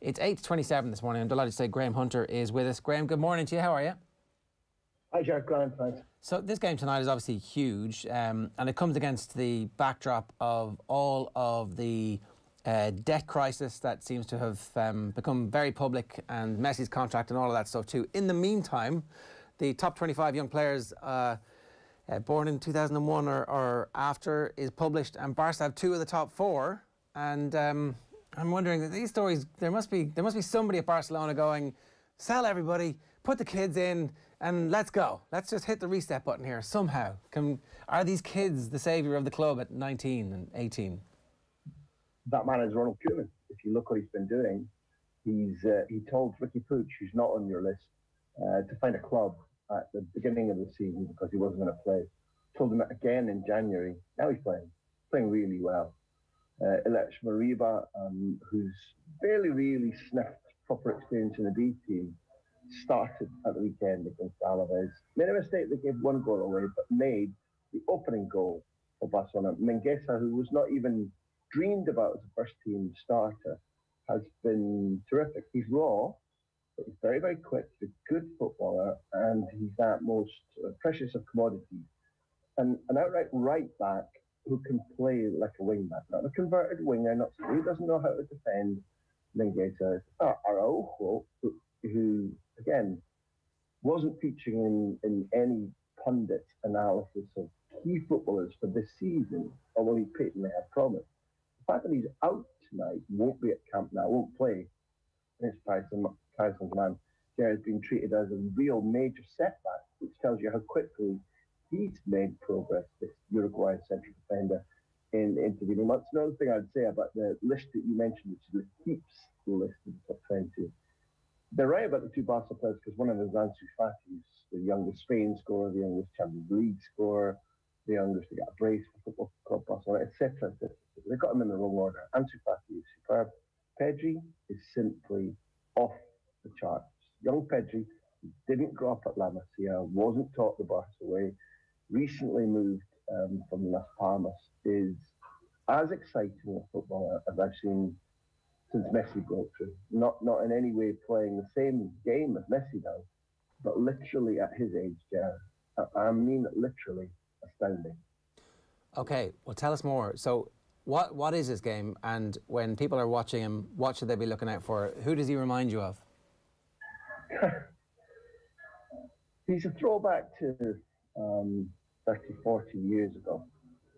It's 8:27 this morning. I'm delighted to say Graham Hunter is with us. Graham, good morning to you. How are you? Hi, Jack. Graham, thanks. So this game tonight is obviously huge, and it comes against the backdrop of all of the debt crisis that seems to have become very public, and Messi's contract and all of that stuff too. In the meantime, the top 25 young players born in 2001 or after is published, and Barca have two of the top four. And I'm wondering that these stories, there must be somebody at Barcelona going, sell everybody, put the kids in, and let's go. Let's just hit the reset button here somehow. Are these kids the saviour of the club at 19 and 18? That man is Ronald Koeman. If you look what he's been doing, he told Ricky Puig, who's not on your list, to find a club at the beginning of the season because he wasn't going to play. Told him that again in January. Now he's playing really well. Ilech Mariba, who's barely really sniffed proper experience in the B team, started at the weekend against Alaves. Made a mistake, they gave one goal away, but made the opening goal for Barcelona. Mingueza, who was not even dreamed about as a first-team starter, has been terrific. He's raw, but he's very, very quick. He's a good footballer, and he's that most precious of commodities. And an outright right back who can play like a wing back, not a converted winger, not somebody who doesn't know how to defend. Mingueza, Araujo, who again wasn't featuring in any pundit analysis of key footballers for this season, although he patently had promised. The fact that he's out tonight, won't be at Camp Nou, won't play against Paris Saint-Germain, has been treated as a real major setback, which tells you how quickly he's made progress, this Uruguayan central defender, in intervening months. Another thing I'd say about the list that you mentioned, which is the keeps list of the top 20. They're right about the two Barca players because one of them is Ansu Fati, who's the youngest Spain scorer, the youngest Champions League scorer, the youngest to get a brace for Football Club Barcelona, etc. They've got him in the wrong order. Ansu Fati is superb. Pedri is simply off the charts. Young Pedri didn't grow up at La Masia, wasn't taught the Barca way, recently moved from Las Palmas, is as exciting a footballer as I've seen since Messi broke through. Not in any way playing the same game as Messi does, but literally at his age, Jared. I mean literally astounding. Okay, well tell us more. So what is this game, and when people are watching him, what should they be looking out for? Who does he remind you of? He's a throwback to 30, 40 years ago.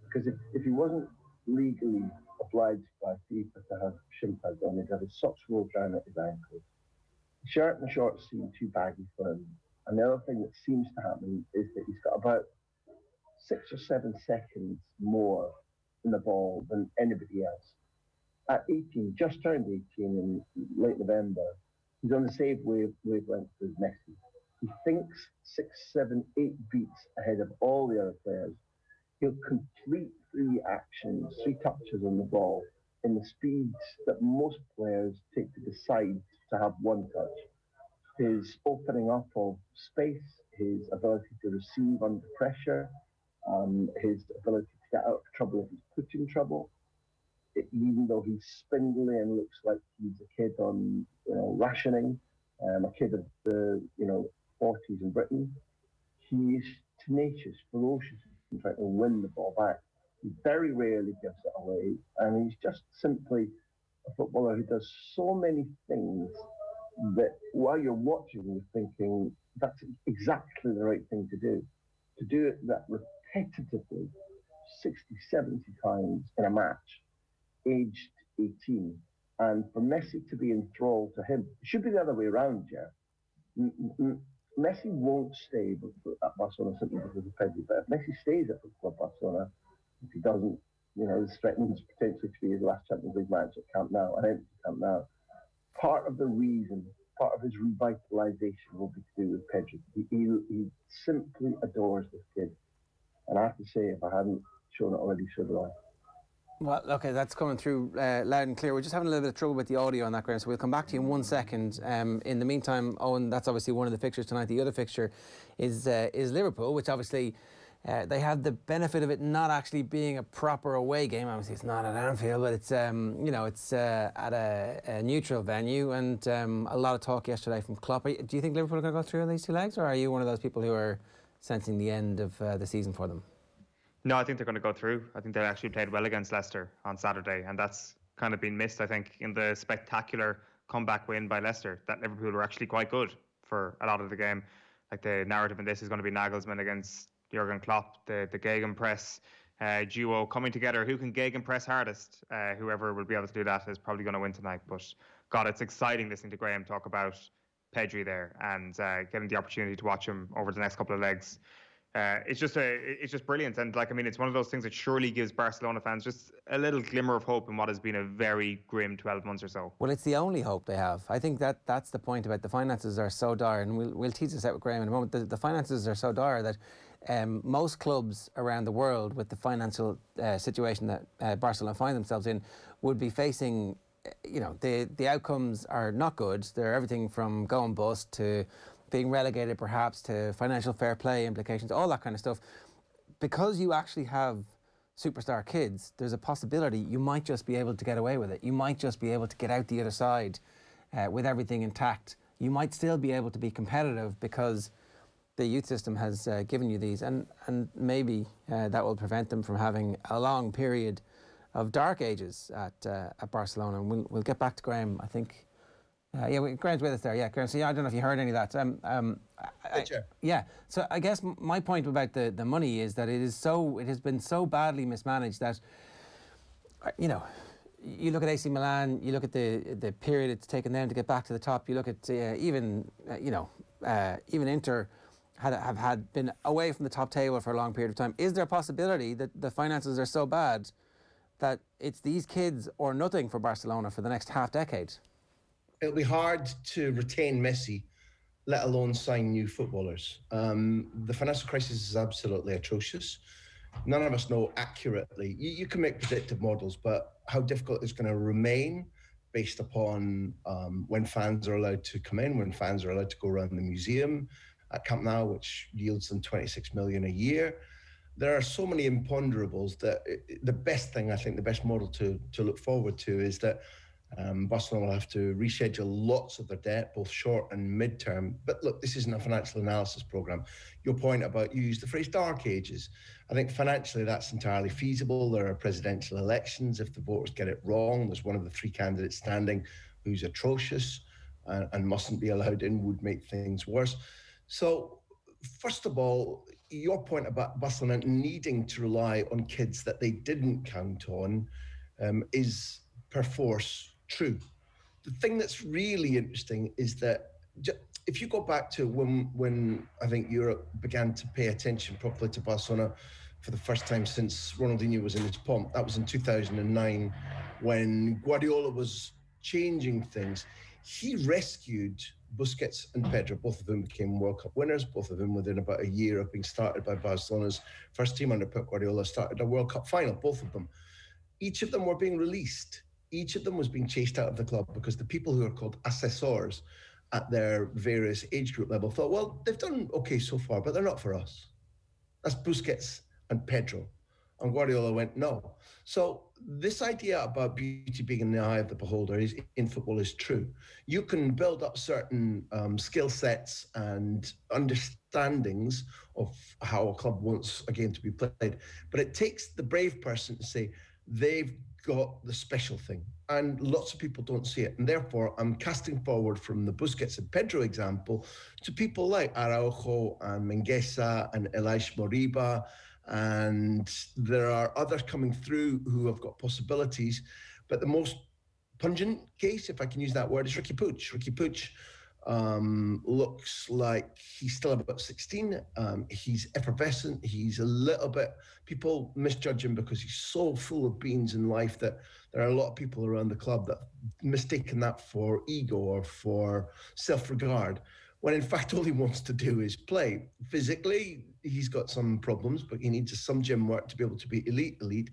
Because if he wasn't legally obliged by FIFA to have shin pads on, he'd have his socks rolled down at his ankles. The shirt and the shorts seem too baggy for him. And the other thing that seems to happen is that he's got about 6 or 7 seconds more in the ball than anybody else. At 18, just turned 18 in late November, he's on the same wavelength as Messi. He thinks 6, 7, 8 beats ahead of all the other players. He'll complete 3 actions, 3 touches on the ball in the speeds that most players take to decide to have one touch. His opening up of space, his ability to receive under pressure, his ability to get out of trouble if he's put in trouble. Even though he's spindly and looks like he's a kid on rationing, a kid of the 40s in Britain, he's tenacious, ferocious in trying to win the ball back. He very rarely gives it away, and he's just simply a footballer who does so many things that while you're watching, you're thinking that's exactly the right thing to do. To do it that repetitively, 60, 70 times in a match, aged 18, and for Messi to be enthralled to him, it should be the other way around, yeah. Messi won't stay at Barcelona simply because of Pedri, but if Messi stays at Football Barcelona, if he doesn't, this threatens potentially to be his last Champions League match at Camp Nou, an empty Camp Nou. Part of the reason, part of his revitalisation will be to do with Pedri. He simply adores this kid. And I have to say, if I hadn't shown it already, so do I. Well, okay, that's coming through loud and clear. We're just having a little bit of trouble with the audio on that, Graham, so we'll come back to you in 1 second. In the meantime, Owen, that's obviously one of the fixtures tonight. The other fixture is Liverpool, which obviously they have the benefit of it not actually being a proper away game. Obviously, it's not at Anfield, but it's it's at a neutral venue. And a lot of talk yesterday from Klopp. Do you think Liverpool are going to go through on these two legs, or are you one of those people who are sensing the end of the season for them? No, I think they're going to go through. I think they actually played well against Leicester on Saturday, and that's kind of been missed, I think, in the spectacular comeback win by Leicester. That Liverpool were actually quite good for a lot of the game. Like, the narrative in this is going to be Nagelsmann against Jurgen Klopp, the gegenpress duo coming together. Who can gegenpress hardest? Whoever will be able to do that is probably going to win tonight. But God, it's exciting listening to Graham talk about Pedri there and getting the opportunity to watch him over the next couple of legs. It's just brilliant. And it's one of those things that surely gives Barcelona fans just a little glimmer of hope in what has been a very grim 12 months or so. Well, it's the only hope they have. I think that's the point about the finances are so dire, and we'll tease this out with Graham in a moment. The finances are so dire that most clubs around the world with the financial situation that Barcelona find themselves in would be facing, the outcomes are not good. They're everything from going bust to being relegated perhaps to financial fair play implications, all that kind of stuff. Because you actually have superstar kids, there's a possibility you might just be able to get away with it. You might just be able to get out the other side with everything intact. You might still be able to be competitive because the youth system has given you these, and maybe that will prevent them from having a long period of dark ages at Barcelona. And we'll get back to Graham, I think. Graham's with us there. Yeah, Graham. So I don't know if you heard any of that. So I guess my point about the money is that it has been so badly mismanaged that you look at AC Milan, you look at the period it's taken them to get back to the top. You look at even Inter have had been away from the top table for a long period of time. Is there a possibility that the finances are so bad that it's these kids or nothing for Barcelona for the next half decade? It'll be hard to retain Messi, let alone sign new footballers. The financial crisis is absolutely atrocious. None of us know accurately. You can make predictive models, but how difficult it's going to remain based upon when fans are allowed to come in, when fans are allowed to go around the museum at Camp Nou, which yields them 26 million a year. There are so many imponderables that the best thing, I think, the best model to look forward to is that Barcelona will have to reschedule lots of their debt, both short and mid-term. But look, this isn't a financial analysis program. Your point about, you used the phrase dark ages. I think financially that's entirely feasible. There are presidential elections. If the voters get it wrong, there's one of the three candidates standing who's atrocious and mustn't be allowed in, would make things worse. So first of all, your point about Barcelona needing to rely on kids that they didn't count on is perforce true. The thing that's really interesting is that if you go back to when I think Europe began to pay attention properly to Barcelona for the first time since Ronaldinho was in his pomp, that was in 2009 when Guardiola was changing things. He rescued Busquets and Pedro, both of whom became World Cup winners, both of them within about a year of being started by Barcelona's first team under Pep Guardiola, started a World Cup final, both of them. Each of them were being released. Each of them was being chased out of the club because the people who are called assessors at their various age group level thought, well, they've done okay so far, but they're not for us. That's Busquets and Pedro. And Guardiola went, no. So this idea about beauty being in the eye of the beholder in football is true. You can build up certain skill sets and understandings of how a club wants a game to be played, but it takes the brave person to say, they've got the special thing, and lots of people don't see it. And therefore, I'm casting forward from the Busquets and Pedro example to people like Araujo and Mingueza and Elias Moriba, and there are others coming through who have got possibilities. But the most pungent case, if I can use that word, is Ricky Puig. Ricky Puig looks like he's still about 16. He's effervescent. He's a little bit, people misjudge him because he's so full of beans in life that there are a lot of people around the club that mistaken that for ego or for self-regard, when in fact all he wants to do is play. Physically, he's got some problems, but he needs some gym work to be able to be elite.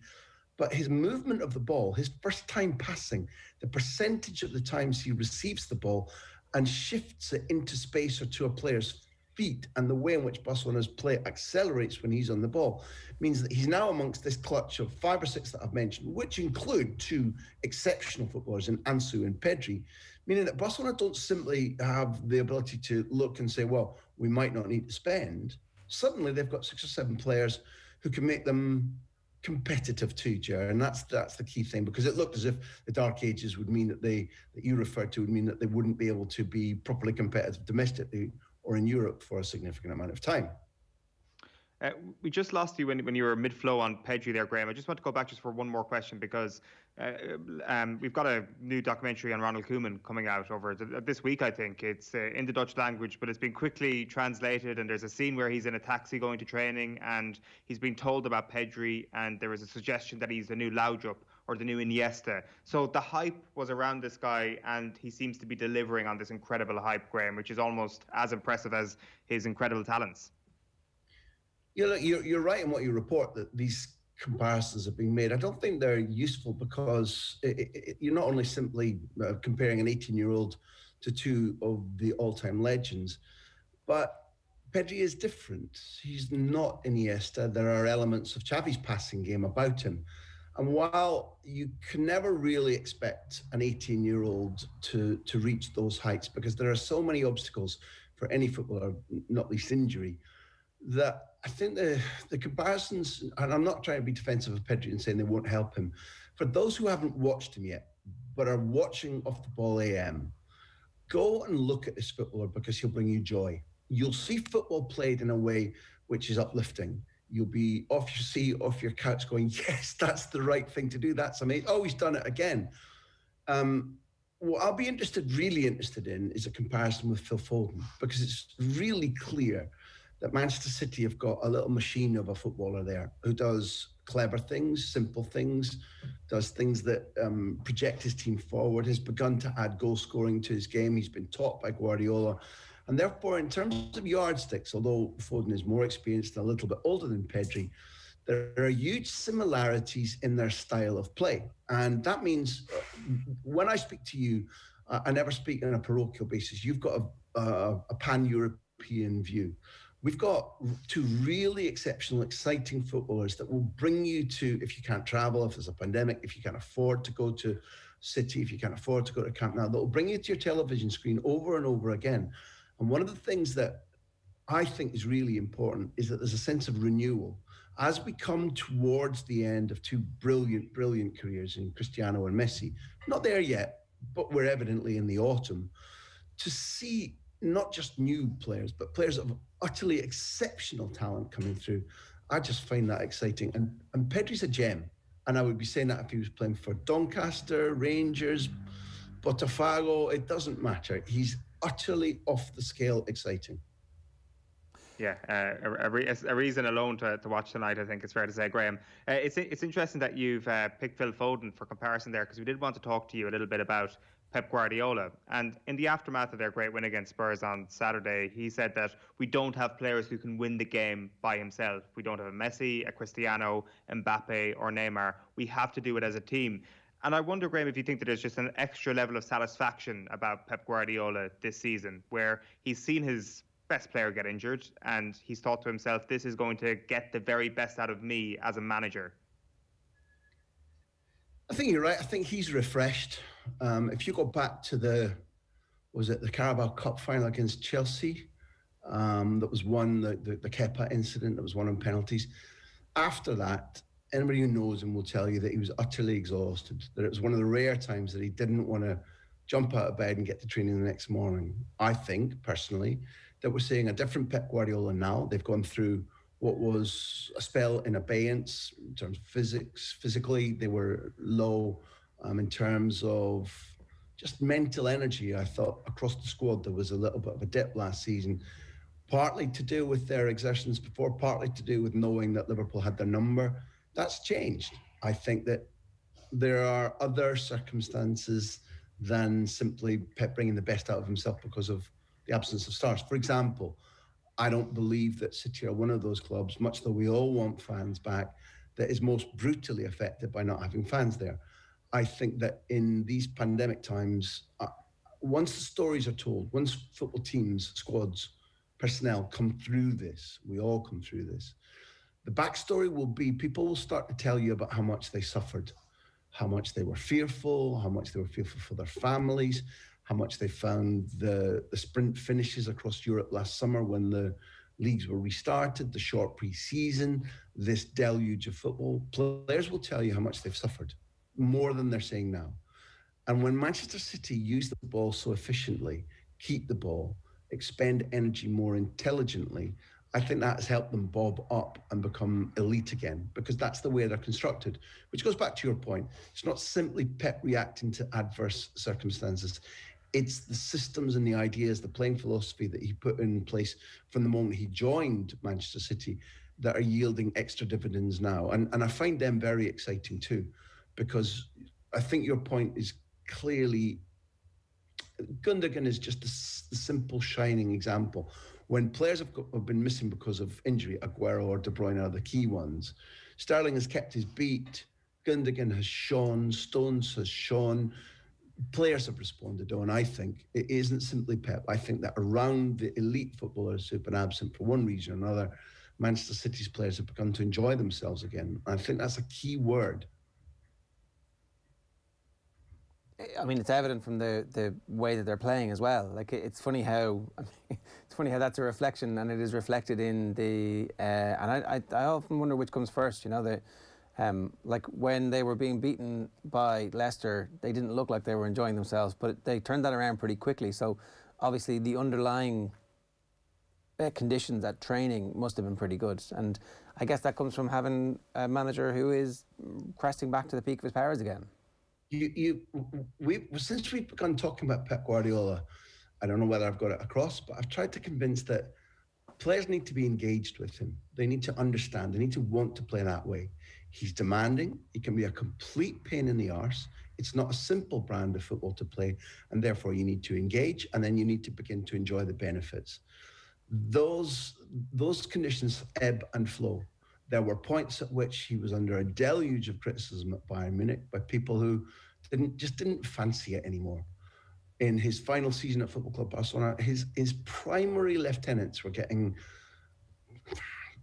But his movement of the ball, his first time passing, the percentage of the times he receives the ball and shifts it into space or to a player's feet and the way in which Barcelona's play accelerates when he's on the ball means that he's now amongst this clutch of 5 or 6 that I've mentioned, which include 2 exceptional footballers in Ansu and Pedri, meaning that Barcelona don't simply have the ability to look and say, well, we might not need to spend. Suddenly they've got 6 or 7 players who can make them competitive too, Ger, and that's the key thing, because it looked as if the dark ages would mean that you referred to would mean that they wouldn't be able to be properly competitive domestically or in Europe for a significant amount of time. We just lost you when you were mid-flow on Pedri there, Graham. I just want to go back just for one more question, because we've got a new documentary on Ronald Koeman coming out over this week, I think. It's in the Dutch language, but it's been quickly translated, and there's a scene where he's in a taxi going to training, and he's being told about Pedri, and there was a suggestion that he's the new Laudrup or the new Iniesta. So the hype was around this guy, and he seems to be delivering on this incredible hype, Graham, which is almost as impressive as his incredible talents. You're right in what you report, that these comparisons are being made. I don't think they're useful, because you're not only simply comparing an 18-year-old to 2 of the all-time legends, but Pedri is different. He's not Iniesta. There are elements of Xavi's passing game about him. And while you can never really expect an 18-year-old to reach those heights, because there are so many obstacles for any footballer, not least injury, that I think the comparisons, and I'm not trying to be defensive of Pedri and saying they won't help him, for those who haven't watched him yet, but are watching Off the Ball AM, go and look at this footballer, because he'll bring you joy. You'll see football played in a way which is uplifting. You'll be off your seat, off your couch going, yes, that's the right thing to do. That's amazing. Oh, he's done it again. What I'll be really interested in is a comparison with Phil Foden, because it's really clear that Manchester City have got a little machine of a footballer there who does clever things, simple things, does things that project his team forward, has begun to add goal scoring to his game. He's been taught by Guardiola. And therefore, in terms of yardsticks, although Foden is more experienced and a little bit older than Pedri, there are huge similarities in their style of play. And that means when I speak to you, I never speak on a parochial basis. You've got a pan-European view. We've got 2 really exceptional, exciting footballers that will bring you to, if you can't travel, if there's a pandemic, if you can't afford to go to City, if you can't afford to go to Camp Nou, that will bring you to your television screen over and over again. And one of the things that I think is really important is that there's a sense of renewal. As we come towards the end of 2 brilliant, brilliant careers in Cristiano and Messi, not there yet, but we're evidently in the autumn, to see not just new players, but players of utterly exceptional talent coming through, I just find that exciting. And Pedri's a gem. And I would be saying that if he was playing for Doncaster, Rangers, Botafogo, it doesn't matter. He's utterly off the scale exciting. Yeah, a reason alone to watch tonight, I think it's fair to say, Graham. It's interesting that you've picked Phil Foden for comparison there, because we did want to talk to you a little bit about Pep Guardiola. And in the aftermath of their great win against Spurs on Saturday, he said that we don't have players who can win the game by himself. We don't have a Messi, a Cristiano, Mbappe or Neymar. We have to do it as a team. And I wonder, Graham, if you think that there's just an extra level of satisfaction about Pep Guardiola this season, where he's seen his best player get injured and he's thought to himself, this is going to get the very best out of me as a manager. I think you're right. I think he's refreshed. If you go back to the Carabao Cup final against Chelsea, that was won, the Kepa incident, that was won on penalties. After that, anybody who knows him will tell you that he was utterly exhausted, that it was one of the rare times that he didn't want to jump out of bed and get to training the next morning. I think, personally, that we're seeing a different Pep Guardiola now. They've gone through what was a spell in abeyance in terms of physically. They were low in terms of just mental energy. I thought across the squad there was a little bit of a dip last season, partly to do with their exertions before, partly to do with knowing that Liverpool had their number. That's changed. I think that there are other circumstances than simply Pep bringing the best out of himself because of the absence of stars. For example, I don't believe that City are one of those clubs, much though we all want fans back, that is most brutally affected by not having fans there. I think that in these pandemic times, once the stories are told, once football teams, squads personnel come through this. We all come through this. The backstory will be people will start to tell you about how much they suffered, how much they were fearful, how much they were fearful for their families, how much they found the sprint finishes across Europe last summer when the leagues were restarted, the short pre-season, this deluge of football. Players will tell you how much they've suffered, more than they're saying now. And when Manchester City use the ball so efficiently, keep the ball, expend energy more intelligently, I think that's helped them bob up and become elite again, because that's the way they're constructed, which goes back to your point. It's not simply Pep reacting to adverse circumstances. It's the systems and the ideas, the playing philosophy that he put in place from the moment he joined Manchester City that are yielding extra dividends now. And I find them very exciting too, because I think your point is clearly, Gundogan is just the simple shining example. When players have been missing because of injury, Aguero or De Bruyne are the key ones. Sterling has kept his beat. Gundogan has shone. Stones has shone. Players have responded, and I think it isn't simply Pep. I think that around the elite footballers who've been absent for one reason or another, Manchester City's players have begun to enjoy themselves again. I think that's a key word. I mean, it's evident from the way that they're playing as well. Like, it's funny how that's a reflection, and it is reflected in the. And I often wonder which comes first. You know, like when they were being beaten by Leicester, they didn't look like they were enjoying themselves, but they turned that around pretty quickly. So obviously the underlying conditions at training must have been pretty good, and I guess that comes from having a manager who is cresting back to the peak of his powers again. Since we've begun talking about Pep Guardiola, I don't know whether I've got it across, but I've tried to convince that players need to be engaged with him. They need to understand. They need to want to play that way. He's demanding. He can be a complete pain in the arse. It's not a simple brand of football to play, and therefore you need to engage, and then you need to begin to enjoy the benefits. Those conditions ebb and flow. There were points at which he was under a deluge of criticism at Bayern Munich by people who didn't fancy it anymore. In his final season at Football Club Barcelona, his primary lieutenants were getting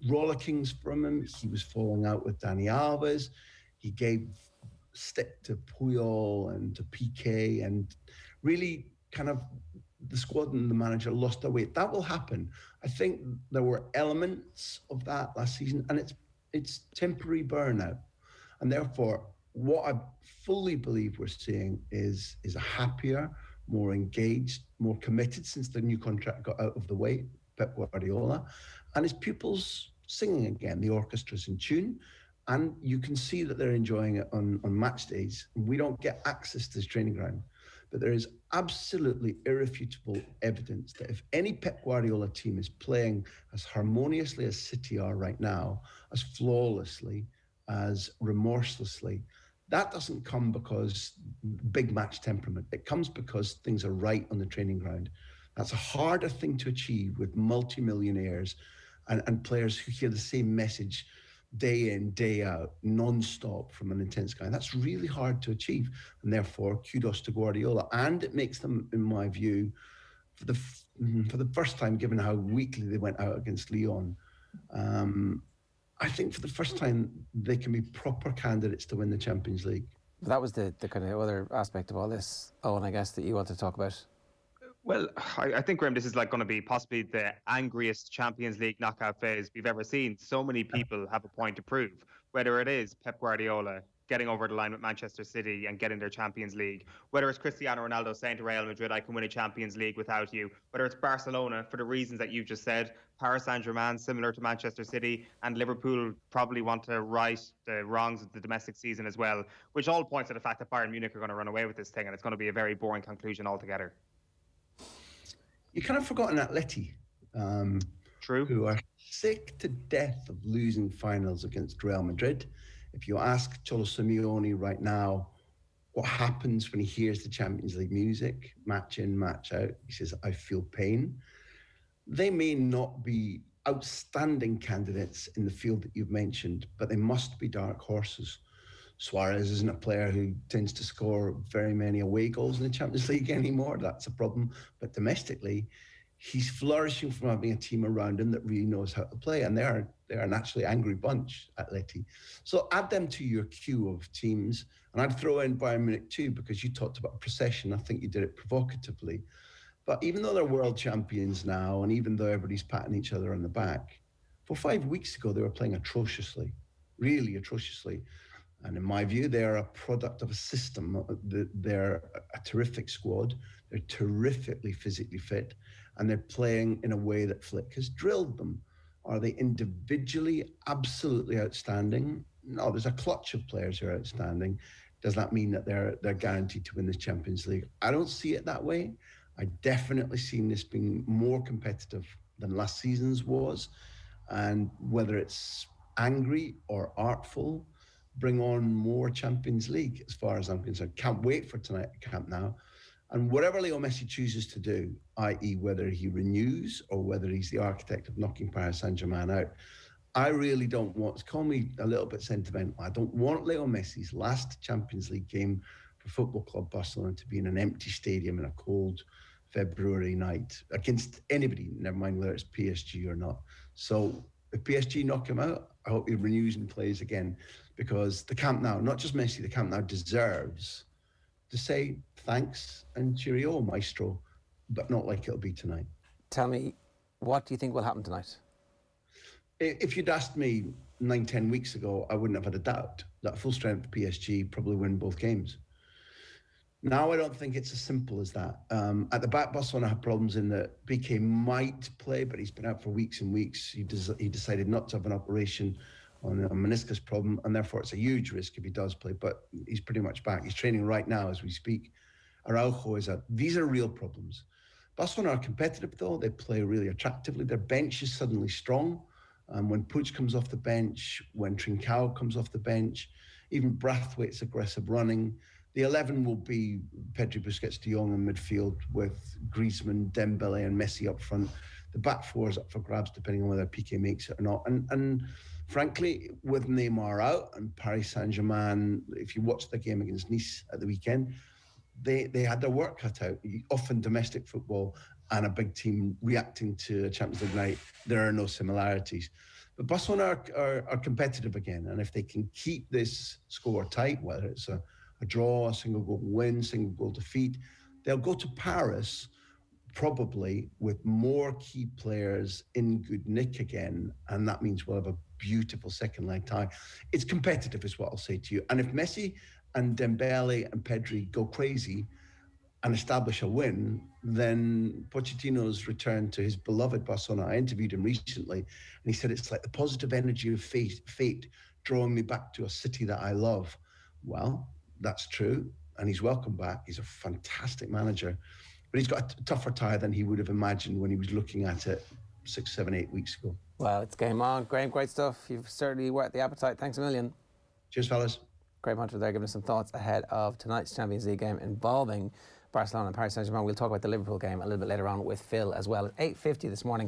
rollickings from him. He was falling out with Dani Alves. He gave stick to Puyol and to Piqué, and really kind of the squad and the manager lost their way. That will happen. I think there were elements of that last season, and it's temporary burnout. And therefore, what I fully believe we're seeing is a happier, more engaged, more committed, since the new contract got out of the way, Pep Guardiola, and his pupils singing again. The orchestra's in tune, and you can see that they're enjoying it on match days. We don't get access to his training ground, but there is absolutely irrefutable evidence that if any Pep Guardiola team is playing as harmoniously as City are right now, as flawlessly, as remorselessly, that doesn't come because big match temperament. It comes because things are right on the training ground. That's a harder thing to achieve with multimillionaires and players who hear the same message day in, day out, non-stop from an intense guy. That's really hard to achieve. And therefore, kudos to Guardiola. And it makes them, in my view, for the first time, given how weakly they went out against Lyon, I think for the first time, they can be proper candidates to win the Champions League. That was the kind of other aspect of all this, Owen, I guess, that you want to talk about. Well, I think, Graham, this is like going to be possibly the angriest Champions League knockout phase we've ever seen. So many people have a point to prove, whether it is Pep Guardiola getting over the line with Manchester City and getting their Champions League, whether it's Cristiano Ronaldo saying to Real Madrid, I can win a Champions League without you, whether it's Barcelona, for the reasons that you just said, Paris Saint-Germain, similar to Manchester City, and Liverpool probably want to right the wrongs of the domestic season as well, which all points to the fact that Bayern Munich are going to run away with this thing, and it's going to be a very boring conclusion altogether. You kind of forgotten Atleti, True, who are sick to death of losing finals against Real Madrid. If you ask Cholo Simeone right now what happens when he hears the Champions League music, match in, match out, he says, I feel pain. They may not be outstanding candidates in the field that you've mentioned, but they must be dark horses. Suarez isn't a player who tends to score very many away goals in the Champions League anymore. That's a problem. But domestically, He's flourishing from having a team around him that really knows how to play, and they're a naturally angry bunch, Atleti. So add them to your queue of teams, and I'd throw in Bayern Munich too, because you talked about procession. I think you did it provocatively. But even though they're world champions now, and even though everybody's patting each other on the back, 5 weeks ago they were playing atrociously, really atrociously. And in my view, they are a product of a system. They're a terrific squad. They're terrifically physically fit, and they're playing in a way that Flick has drilled them. Are they individually absolutely outstanding? No, there's a clutch of players who are outstanding. Does that mean that they're guaranteed to win this Champions League? I don't see it that way. I definitely seen this being more competitive than last season's was, and whether it's angry or artful, bring on more Champions League as far as I'm concerned. Can't wait for tonight at Camp Nou. And whatever Leo Messi chooses to do, i.e. whether he renews or whether he's the architect of knocking Paris Saint-Germain out, I really don't want, call me a little bit sentimental, I don't want Leo Messi's last Champions League game for Football Club Barcelona to be in an empty stadium in a cold February night against anybody, never mind whether it's PSG or not. So if PSG knock him out, I hope he renews and plays again, because the Camp Nou, not just Messi, the Camp Nou deserves to say thanks and cheerio, maestro, but not like it'll be tonight. Tell me, what do you think will happen tonight? If you'd asked me 9-10 weeks ago, I wouldn't have had a doubt that full strength PSG probably win both games. Now I don't think it's as simple as that. At the back, Barcelona had problems in that Piqué might play, but he's been out for weeks and weeks. He decided not to have an operation on a meniscus problem, and therefore it's a huge risk if he does play, but he's pretty much back. He's training right now as we speak. Araujo is out. These are real problems. Barcelona are competitive though. They play really attractively. Their bench is suddenly strong. When Puig comes off the bench, when Trincao comes off the bench, even Braithwaite's aggressive running. The 11 will be Pedri, Busquets, De Jong in midfield with Griezmann, Dembele and Messi up front. The back four is up for grabs depending on whether Piqué makes it or not. And frankly, with Neymar out and Paris Saint-Germain, if you watch the game against Nice at the weekend, they had their work cut out. Often domestic football and a big team reacting to a Champions League night, there are no similarities. But Barcelona are competitive again, and if they can keep this score tight, whether it's a draw, a single goal win, single goal defeat, they'll go to Paris probably with more key players in good nick again, and that means we'll have a beautiful second leg tie. It's competitive is what I'll say to you. And if Messi and Dembele and Pedri go crazy and establish a win, then Pochettino's return to his beloved Barcelona. I interviewed him recently, and he said it's like the positive energy of fate drawing me back to a city that I love. Well, that's true, and he's welcome back. He's a fantastic manager, but he's got a tougher tie than he would have imagined when he was looking at it 6, 7, 8 weeks ago. Well, it's game on. Graham, great stuff. You've certainly whet the appetite. Thanks a million. Cheers, fellas. Graham Hunter there giving us some thoughts ahead of tonight's Champions League game involving Barcelona and Paris Saint-Germain. We'll talk about the Liverpool game a little bit later on with Phil as well. At 8:50 this morning.